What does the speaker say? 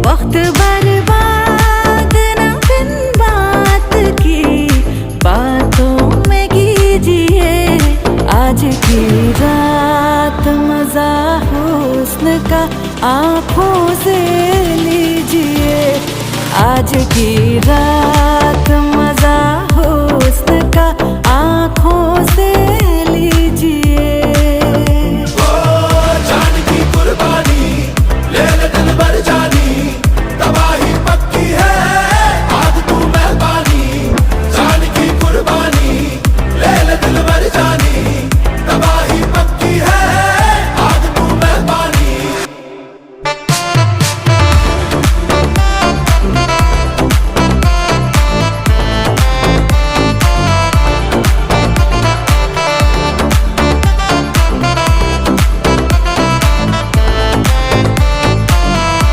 वक्त बर्बाद न बिन बात की बातों में कीजिए। आज की रात मजा हुस्न का आँखों से लीजिए। आज की रात